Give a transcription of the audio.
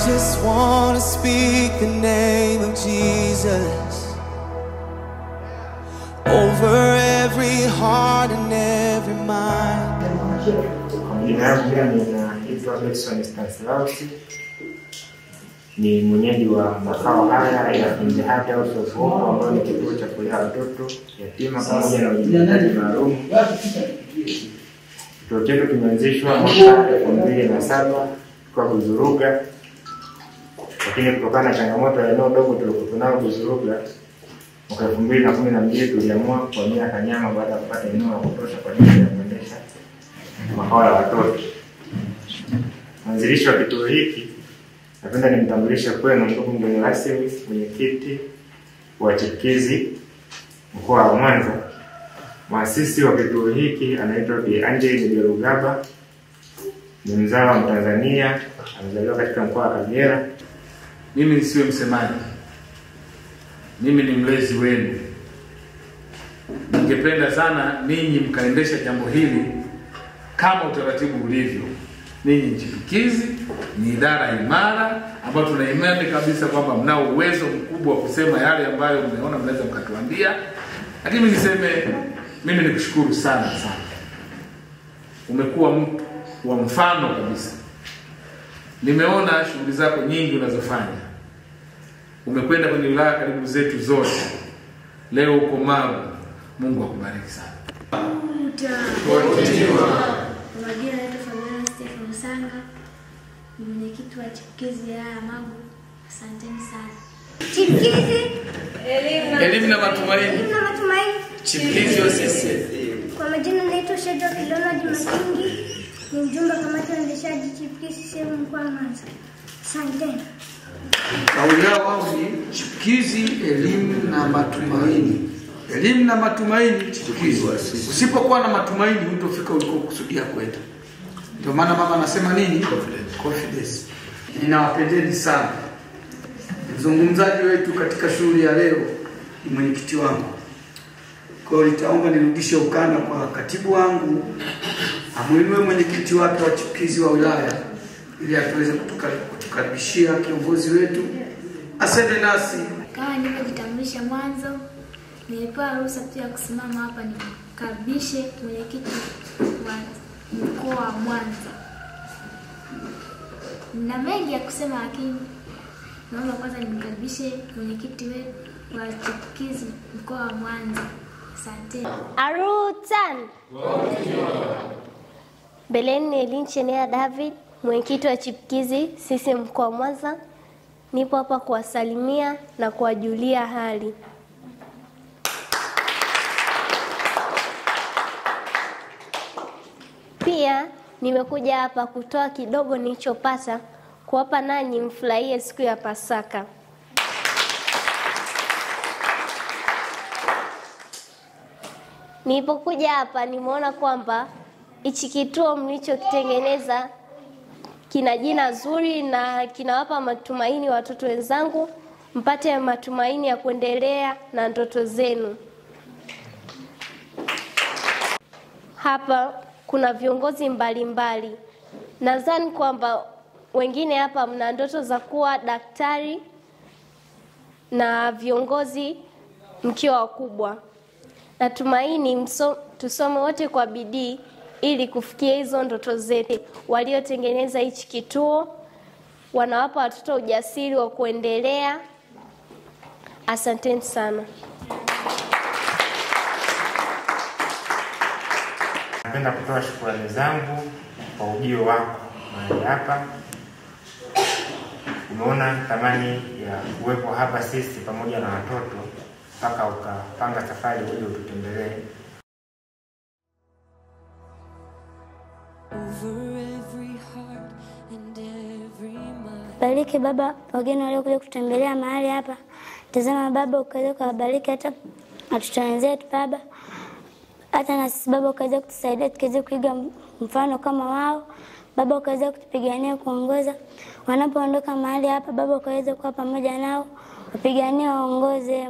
just want to speak the name of Jesus over every heart and every mind. Ni mwenyeji wa makao haya ya Mzehati House of Hope, ambao ni kituo cha kulea watoto yatima pamoja na wenye mahitaji maalum. Kituo chetu kimeanzishwa mwaka 2007 kwa Buzuruga, lakini kutokana na changamoto ya eneo dogo tulikuwa nalo Buzuruga, mwaka 2012 tuliamua kuhamia Kanyama baada ya kupata eneo la kutosha kwa ajili ya kuendesha makao ya watoto. Mwanzilishi wa kituo hiki napenda nimtambulishe kwenu ndugu mgeni rasmi, mwenyekiti wa Chipkizi mkoa wa Mwanza. Muasisi wa kituo hiki anaitwa Bi Angel Biarugaba, ni mzao wa Tanzania, amezaliwa katika mkoa wa Kagera. Mimi nisiwe msemaji, mimi ni mlezi wenu. Ningependa sana ninyi mkaendesha jambo hili kama utaratibu ulivyo. Ninyi Chipkizi ni idara imara ambayo tuna imani kabisa kwamba mnao uwezo mkubwa wa kusema yale ambayo mmeona mnaweza mkatuambia. Lakini niseme mimi nikushukuru sana. Umekuwa mtu wa mfano kabisa. Nimeona shughuli zako nyingi unazofanya. Umekwenda kwenye wilaya karibu zetu zote. Leo uko Magu. Mungu akubariki sana. Mwenyekiti wa Chipkizi ya Magu. Asanteni sana. Chipkizi elimu na matumaini. Chipkizi wa sisi. Kwa majina naitwa Shedwa Kilona Jumakingi, ni mjumbe kamati ya uendeshaji Chipkizi sehemu mkoa wa Mwanza. Asanteni. Kauli yao ni Chipkizi elimu na matumaini. Elimu na matumaini Chipkizi. Usipokuwa na matumaini hutofika ulikokusudia kwenda. Ndio maana mama anasema nini? Confidence. Ninawapendeni sana. Mzungumzaji wetu katika shughuli ya leo ni mwenyekiti wangu. Kwa hiyo nitaomba nirudishe ukanda kwa katibu wangu, amuinue mwenyekiti wake wa Chipkizi wa wilaya ili atuweze kutukaribishia kiongozi wetu. Asante nasi. Kama nilivyojitambulisha mwanzo, nimepewa ruhusa pia kusimama hapa nikaribishe mwenyekiti wa mkoa wa Mwanza. Nina mengi ya kusema lakini naomba kwanza nimkaribishe mwenyekiti wetu wa Chipkizi mkoa wa Mwanza. Asante. Arutan. Beleni Elinchenea David, mwenyekiti wa Chipkizi sisi mkoa wa Mwanza. Nipo hapa kuwasalimia na kuwajulia hali. Pia nimekuja hapa kutoa kidogo nilichopata kuwapa nanyi mfurahie siku ya Pasaka. Nilipokuja hapa nimeona kwamba hichi kituo mlichokitengeneza kina jina zuri na kinawapa matumaini watoto wenzangu, mpate matumaini ya kuendelea na ndoto zenu. Hapa kuna viongozi mbalimbali. Nadhani kwamba wengine hapa mna ndoto za kuwa daktari na viongozi mkiwa wakubwa. Natumaini tusome wote kwa bidii ili kufikia hizo ndoto zetu. Waliotengeneza hichi kituo wanawapa watoto ujasiri wa kuendelea. Asanteni sana. Napenda kutoa shukrani zangu kwa ujio wako mahali hapa. Umeona thamani ya kuwepo hapa sisi pamoja na watoto mpaka ukapanga safari uje ututembelee. Bariki Baba wageni waliokuja kutembelea mahali hapa. Tazama Baba ukaweza kuwabariki hata watoto wenzetu Baba. Hata na sisi Baba ukaweza kutusaidia tukaweza kuiga mfano kama wao. Baba ukaweza kutupigania kuongoza. Wanapoondoka mahali hapa Baba ukaweza kuwa pamoja nao. Wapiganie waongoze.